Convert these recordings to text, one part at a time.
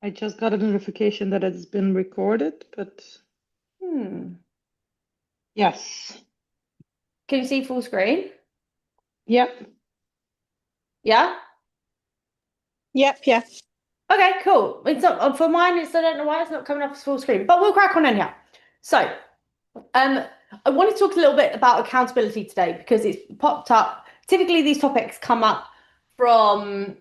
I just got a notification that it's been recorded, but Hmm. yes. Can you see full screen? Yep. Yeah? Yep, yep. Okay, cool. It's not for mine, I don't know why it's not coming up as full screen, but we'll crack on anyhow. So, um, I want to talk a little bit about accountability today because it's popped up. Typically, these topics come up from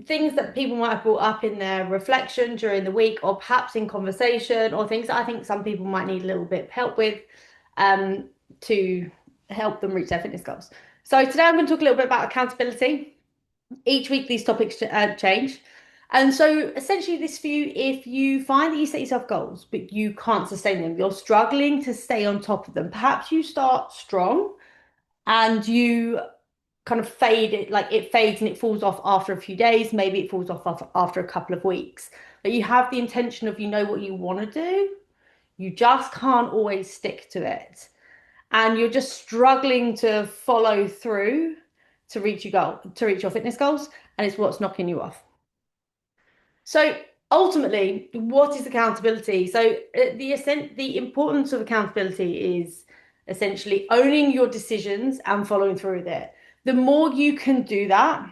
things that people might have brought up in their reflection during the week, or perhaps in conversation, or things that I think some people might need a little bit of help with, um, to help them reach their fitness goals. So today I'm going to talk a little bit about accountability. Each week these topics change. And so essentially this for you, if you find that you set yourself goals, but you can't sustain them, you're struggling to stay on top of them. Perhaps you start strong and you kind of fade it, like it fades and it falls off after a few days. Maybe it falls off after a couple of weeks. But you have the intention of, you know what you want to do. You just can't always stick to it. And you're just struggling to follow through to reach your goal, to reach your fitness goals, and it's what's knocking you off. So ultimately, what is accountability? So the importance of accountability is essentially owning your decisions and following through with it. The more you can do that,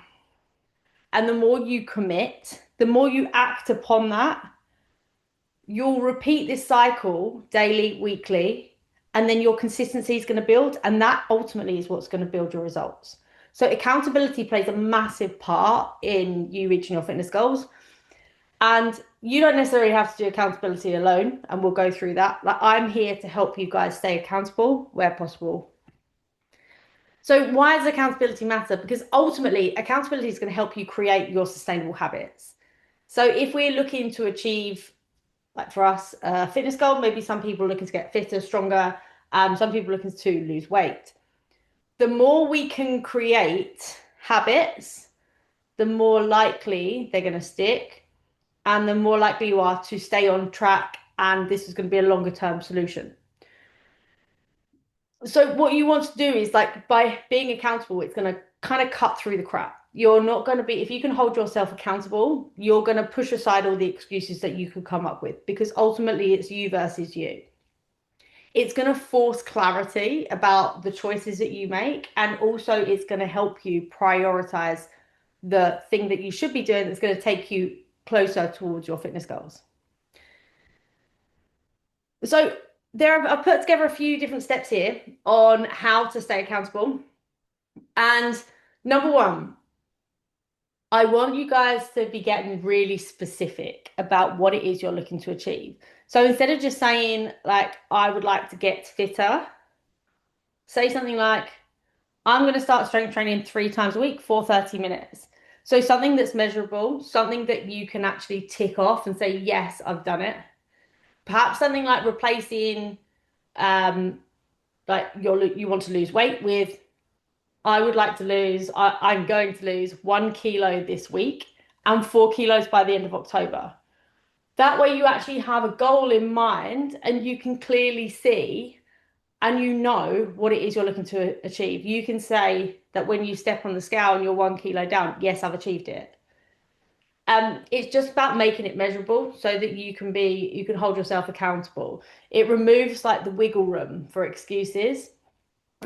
and the more you commit, the more you act upon that, you'll repeat this cycle daily, weekly, and then your consistency is going to build, and that ultimately is what's going to build your results. So accountability plays a massive part in you reaching your fitness goals. And you don't necessarily have to do accountability alone, and we'll go through that. Like, I'm here to help you guys stay accountable where possible. So why does accountability matter? Because ultimately, accountability is going to help you create your sustainable habits. So if we're looking to achieve, like for us, a fitness goal, maybe some people are looking to get fitter, stronger, some people are looking to lose weight. The more we can create habits, the more likely they're going to stick, and the more likely you are to stay on track. And this is going to be a longer term solution. So, what you want to do is, like, by being accountable, it's going to kind of cut through the crap. You're not going to be, if you can hold yourself accountable, you're going to push aside all the excuses that you could come up with, because ultimately it's you versus you. It's going to force clarity about the choices that you make, and also it's going to help you prioritize the thing that you should be doing that's going to take you closer towards your fitness goals. So I've put together a few different steps here on how to stay accountable. And number one, I want you guys to be getting really specific about what it is you're looking to achieve. So instead of just saying, like, I would like to get fitter, say something like, I'm going to start strength training 3 times a week for 30 minutes. So something that's measurable, something that you can actually tick off and say, yes, I've done it. Perhaps something like replacing, um, like you want to lose weight with, I'm going to lose 1 kilo this week and 4 kilos by the end of October. That way you actually have a goal in mind and you can clearly see and you know what it is you're looking to achieve. You can say that when you step on the scale and you're 1 kilo down, yes, I've achieved it. It's just about making it measurable so that you can hold yourself accountable. It removes like the wiggle room for excuses,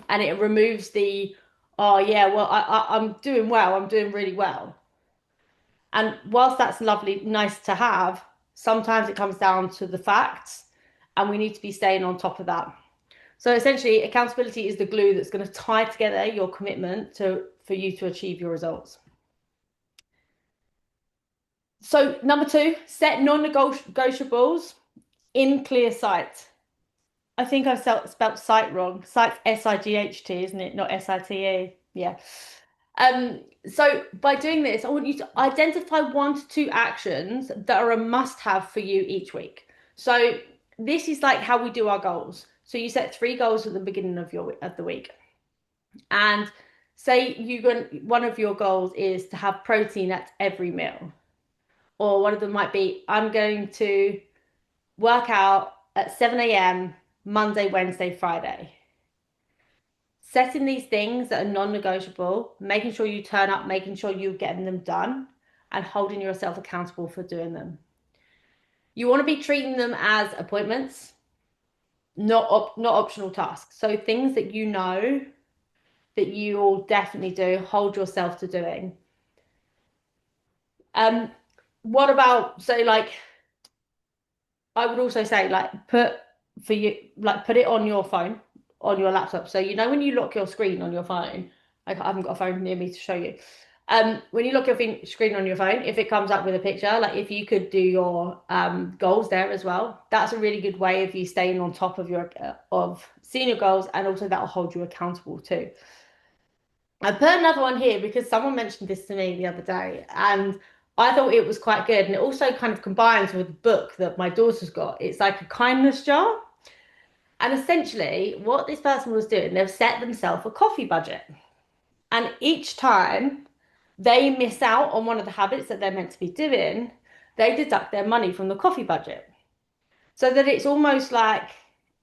and it removes the, oh yeah, well I'm doing well, I'm doing really well. And whilst that's lovely, nice to have, sometimes it comes down to the facts, and we need to be staying on top of that. So essentially, accountability is the glue that's going to tie together your commitment to for you to achieve your results. So number two, set non-negotiables in clear sight. I think I've spelt sight wrong. Sight's S-I-G-H-T, isn't it? Not S-I-T-E. Yeah. So by doing this, I want you to identify 1 to 2 actions that are a must-have for you each week. So this is like how we do our goals. So you set 3 goals at the beginning of the week, and say one of your goals is to have protein at every meal, or one of them might be, I'm going to work out at 7 a.m. Monday, Wednesday, Friday. Setting these things that are non-negotiable, making sure you turn up, making sure you're getting them done, and holding yourself accountable for doing them. You want to be treating them as appointments, not optional tasks. So things that you know that you will definitely do, hold yourself to doing. Um, what about, so like, I would also say like put it on your phone, on your laptop. So you know when you lock your screen on your phone, like I haven't got a phone near me to show you. When you lock your screen on your phone, if it comes up with a picture, like if you could do your goals there as well, that's a really good way of you staying on top of your of seeing your goals, and also that will hold you accountable too. I put another one here because someone mentioned this to me the other day, and I thought it was quite good. And it also kind of combines with the book that my daughter's got. It's like a kindness jar. And essentially, what this person was doing, they've set themselves a coffee budget. And each time they miss out on one of the habits that they're meant to be doing, they deduct their money from the coffee budget. So that it's almost like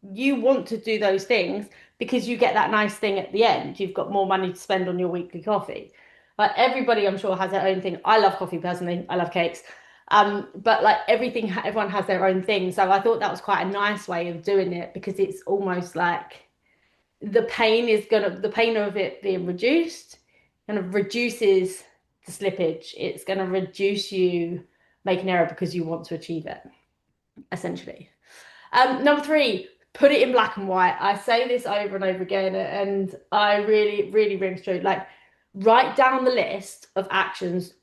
you want to do those things because you get that nice thing at the end. You've got more money to spend on your weekly coffee. Like everybody, I'm sure, has their own thing. I love coffee personally. I love cakes. But like everything, everyone has their own thing. So I thought that was quite a nice way of doing it because it's almost like the pain of it being reduced kind of reduces the slippage. It's going to reduce you making error because you want to achieve it, essentially. Number three, put it in black and white. I say this over and over again, and I really, really rings true. Like, write down the list of actions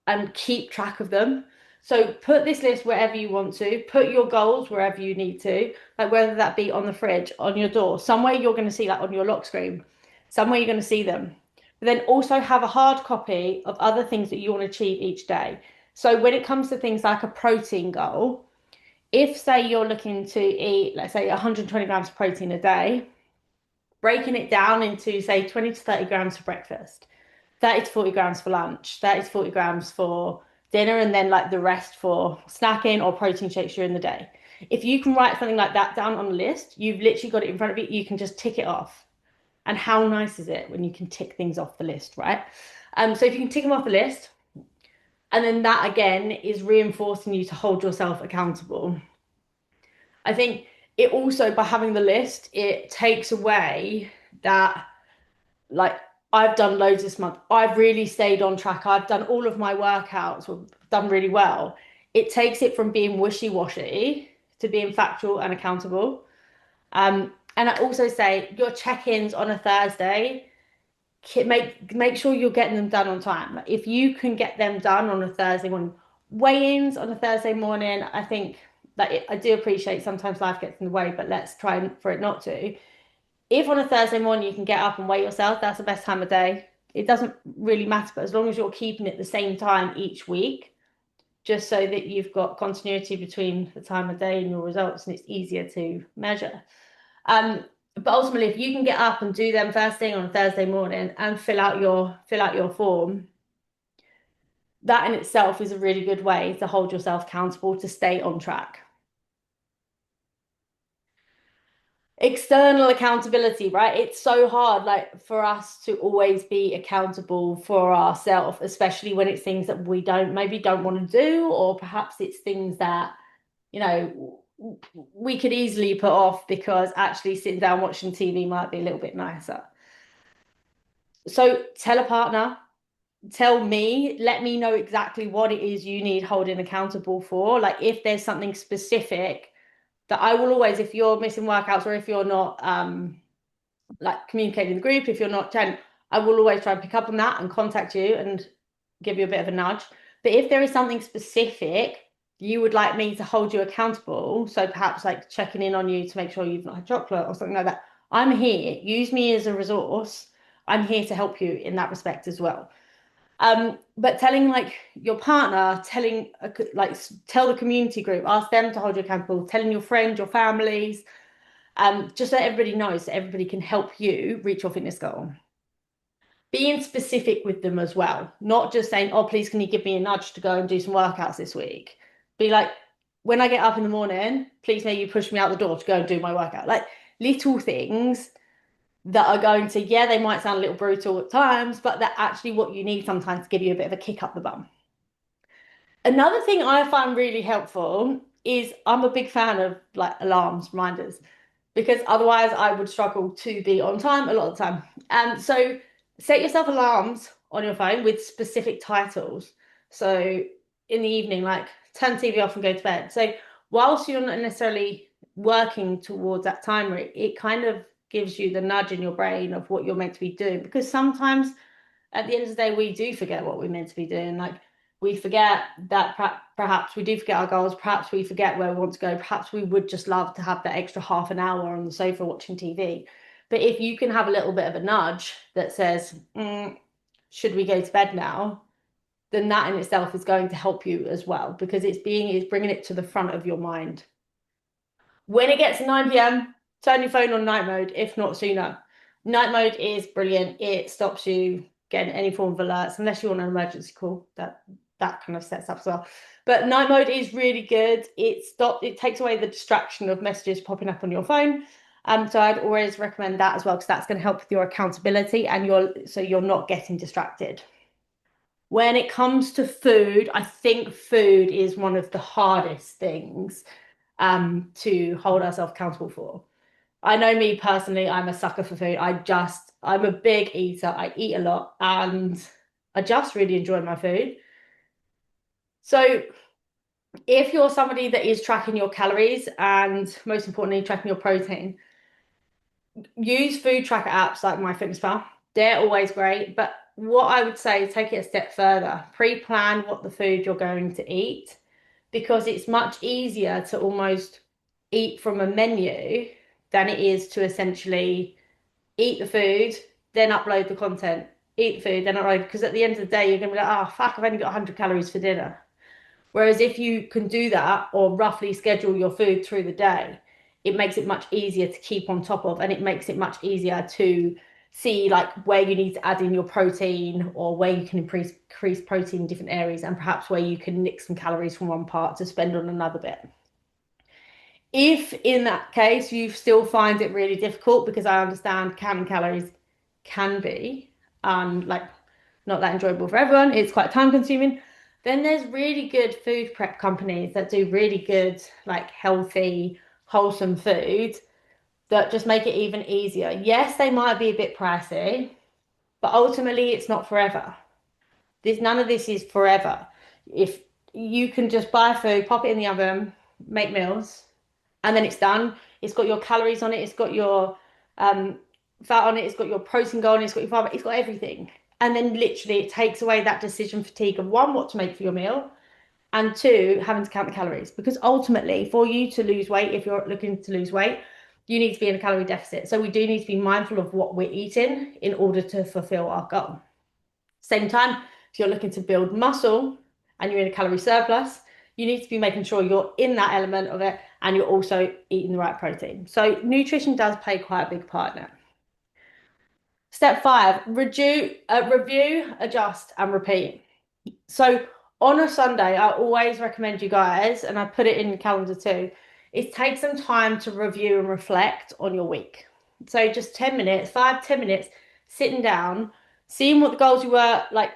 and keep track of them. So put this list wherever you want to, put your goals wherever you need to, like whether that be on the fridge, on your door, somewhere you're going to see, like on your lock screen, somewhere you're going to see them. But then also have a hard copy of other things that you want to achieve each day. So when it comes to things like a protein goal, if say you're looking to eat, let's say 120 grams of protein a day, breaking it down into say 20 to 30 grams for breakfast, 30 to 40 grams for lunch, 30 to 40 grams for dinner, and then like the rest for snacking or protein shakes during the day. If you can write something like that down on a list, you've literally got it in front of you, you can just tick it off. And how nice is it when you can tick things off the list, right? So if you can tick them off the list, and then that again is reinforcing you to hold yourself accountable. I think it also, by having the list, it takes away that, like, I've done loads this month. I've really stayed on track. I've done all of my workouts, done really well. It takes it from being wishy-washy to being factual and accountable. And I also say your check-ins on a Thursday, make sure you're getting them done on time. Like if you can get them done on a Thursday morning, weigh-ins on a Thursday morning, I think that I do appreciate sometimes life gets in the way, but let's try for it not to. If on a Thursday morning you can get up and weigh yourself, that's the best time of day. It doesn't really matter, but as long as you're keeping it the same time each week, just so that you've got continuity between the time of day and your results, and it's easier to measure. But ultimately, if you can get up and do them first thing on a Thursday morning and fill out your form, that in itself is a really good way to hold yourself accountable to stay on track. External accountability, right? It's so hard, like for us to always be accountable for ourselves, especially when it's things that we maybe don't want to do, or perhaps it's things that, you know, we could easily put off because actually sitting down watching TV might be a little bit nicer. So tell a partner, tell me, let me know exactly what it is you need holding accountable for. Like if there's something specific that I will always, if you're missing workouts or if you're not like communicating in the group, if you're not 10, I will always try and pick up on that and contact you and give you a bit of a nudge. But if there is something specific you would like me to hold you accountable, so perhaps like checking in on you to make sure you've not had chocolate or something like that, I'm here. Use me as a resource. I'm here to help you in that respect as well. But telling like your partner, telling like tell the community group, ask them to hold you accountable, telling your friends, your families, just so everybody knows that everybody can help you reach your fitness goal. Being specific with them as well, not just saying, oh, please, can you give me a nudge to go and do some workouts this week? Be like, when I get up in the morning, please may you push me out the door to go and do my workout. Like little things that are going to, yeah, they might sound a little brutal at times, but they're actually what you need sometimes to give you a bit of a kick up the bum. Another thing I find really helpful is I'm a big fan of like alarms, reminders, because otherwise I would struggle to be on time a lot of the time. So set yourself alarms on your phone with specific titles. So in the evening, like turn TV off and go to bed. So whilst you're not necessarily working towards that timer, it kind of gives you the nudge in your brain of what you're meant to be doing. Because sometimes at the end of the day, we do forget what we're meant to be doing. Like we forget that perhaps we do forget our goals, perhaps we forget where we want to go, perhaps we would just love to have that extra half an hour on the sofa watching TV. But if you can have a little bit of a nudge that says, should we go to bed now? Then that in itself is going to help you as well because it's bringing it to the front of your mind. When it gets to 9 p.m., turn your phone on night mode, if not sooner. Night mode is brilliant. It stops you getting any form of alerts, unless you're on an emergency call. That kind of sets up as well. But night mode is really good. It takes away the distraction of messages popping up on your phone. So I'd always recommend that as well, because that's going to help with your accountability and you're not getting distracted. When it comes to food, I think food is one of the hardest things to hold ourselves accountable for. I know me personally, I'm a sucker for food. I'm a big eater. I eat a lot and I just really enjoy my food. So if you're somebody that is tracking your calories and most importantly, tracking your protein, use food tracker apps like MyFitnessPal. They're always great. But what I would say is take it a step further. Pre-plan what the food you're going to eat because it's much easier to almost eat from a menu than it is to essentially eat the food, then upload the content. Eat the food, then upload. Because at the end of the day, you're going to be like, oh, fuck, I've only got 100 calories for dinner. Whereas if you can do that or roughly schedule your food through the day, it makes it much easier to keep on top of and it makes it much easier to see like where you need to add in your protein or where you can increase protein in different areas and perhaps where you can nick some calories from one part to spend on another bit. If in that case you still find it really difficult, because I understand counting calories can be like not that enjoyable for everyone, it's quite time consuming, then there's really good food prep companies that do really good, like healthy, wholesome food that just make it even easier. Yes, they might be a bit pricey, but ultimately it's not forever. None of this is forever. If you can just buy food, pop it in the oven, make meals, and then it's done. It's got your calories on it, it's got your fat on it, it's got your protein goal on it, it's got your fiber, it's got everything. And then literally it takes away that decision fatigue of one, what to make for your meal, and two, having to count the calories. Because ultimately, for you to lose weight, if you're looking to lose weight, you need to be in a calorie deficit. So we do need to be mindful of what we're eating in order to fulfill our goal. Same time, if you're looking to build muscle and you're in a calorie surplus, you need to be making sure you're in that element of it and you're also eating the right protein. So nutrition does play quite a big part in it. Step 5, review, adjust, and repeat. So on a Sunday, I always recommend you guys, and I put it in the calendar too, is take some time to review and reflect on your week. So just 10 minutes, 5, 10 minutes, sitting down, seeing what the goals you were, like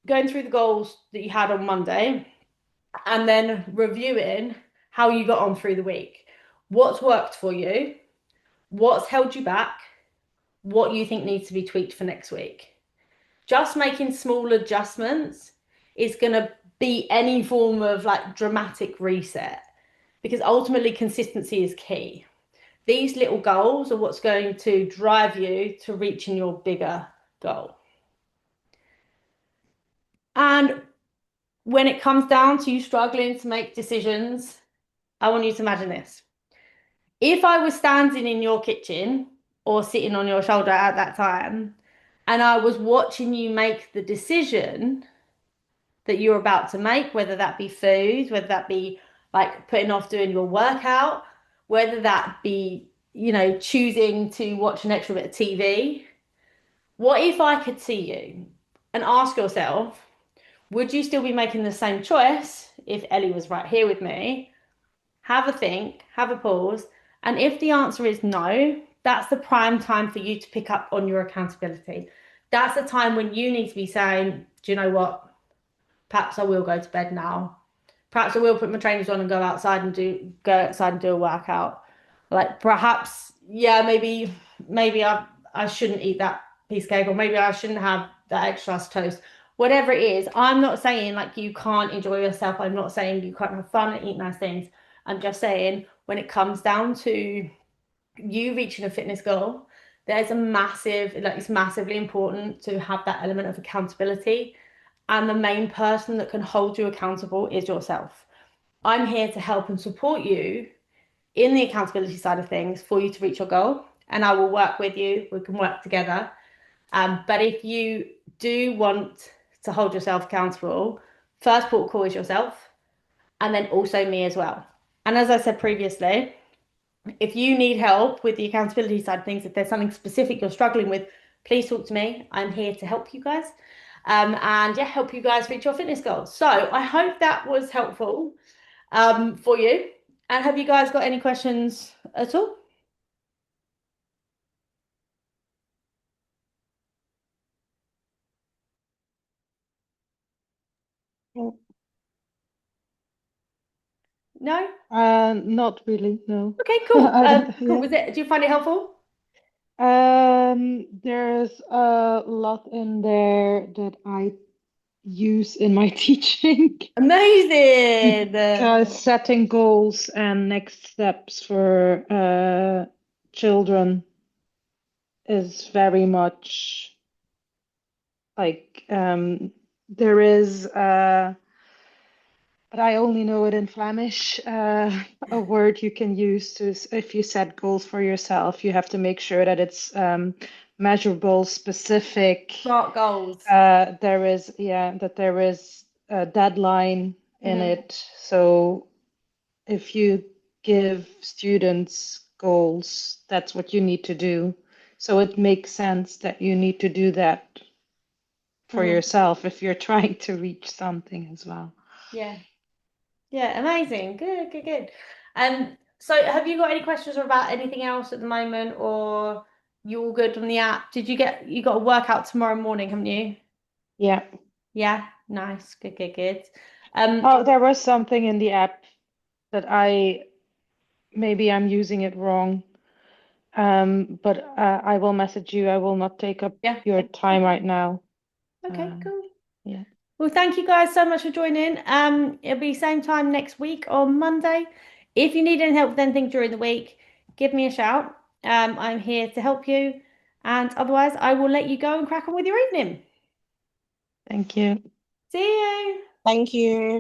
going through the goals that you had on Monday, and then reviewing how you got on through the week. What's worked for you? What's held you back? What you think needs to be tweaked for next week. Just making small adjustments is going to be any form of like dramatic reset because ultimately consistency is key. These little goals are what's going to drive you to reaching your bigger goal. And when it comes down to you struggling to make decisions, I want you to imagine this. If I was standing in your kitchen or sitting on your shoulder at that time, and I was watching you make the decision that you're about to make, whether that be food, whether that be like putting off doing your workout, whether that be, choosing to watch an extra bit of TV, what if I could see you and ask yourself, would you still be making the same choice if Ellie was right here with me? Have a think, have a pause. And if the answer is no, that's the prime time for you to pick up on your accountability. That's the time when you need to be saying, do you know what? Perhaps I will go to bed now. perhaps I will put my trainers on and go outside and do a workout. Like perhaps, yeah, maybe I shouldn't eat that piece of cake, or maybe I shouldn't have that extra slice of toast. Whatever it is, I'm not saying like you can't enjoy yourself. I'm not saying you can't have fun and eat nice things. I'm just saying when it comes down to you reaching a fitness goal, there's a massive, like it's massively important to have that element of accountability. And the main person that can hold you accountable is yourself. I'm here to help and support you in the accountability side of things for you to reach your goal. And I will work with you. We can work together. But if you do want to hold yourself accountable, first port of call is yourself, and then also me as well. And as I said previously, if you need help with the accountability side of things, if there's something specific you're struggling with, please talk to me. I'm here to help you guys. And yeah, help you guys reach your fitness goals. So I hope that was helpful for you. And have you guys got any questions at all? Oh, No? not really, no. Okay, cool. Cool. Yeah. Do you find it helpful? There's a lot in there that I use in my teaching. Amazing. Because setting goals and next steps for children is very much like there is but I only know it in Flemish, a word you can use to if you set goals for yourself, you have to make sure that it's measurable, specific. Smart goals. There is, yeah, that there is a deadline in Hmm. it. So if you give students goals, that's what you need to do. So it makes sense that you need to do that for Hmm. yourself if you're trying to reach something as well. Yeah. Yeah, amazing. Good, good, good. So have you got any questions about anything else at the moment, or you all good on the app? You got a workout tomorrow morning, haven't you? Yeah. Yeah, nice. Good, good, good. Um, Oh, there was something in the app that I maybe I'm using it wrong. But I will message you. I will not take up yeah. your time right now. Okay, Um, cool. yeah. Well, thank you guys so much for joining. It'll be same time next week on Monday. If you need any help with anything during the week, give me a shout. I'm here to help you. And otherwise, I will let you go and crack on with your evening. Thank you. See you. Thank you.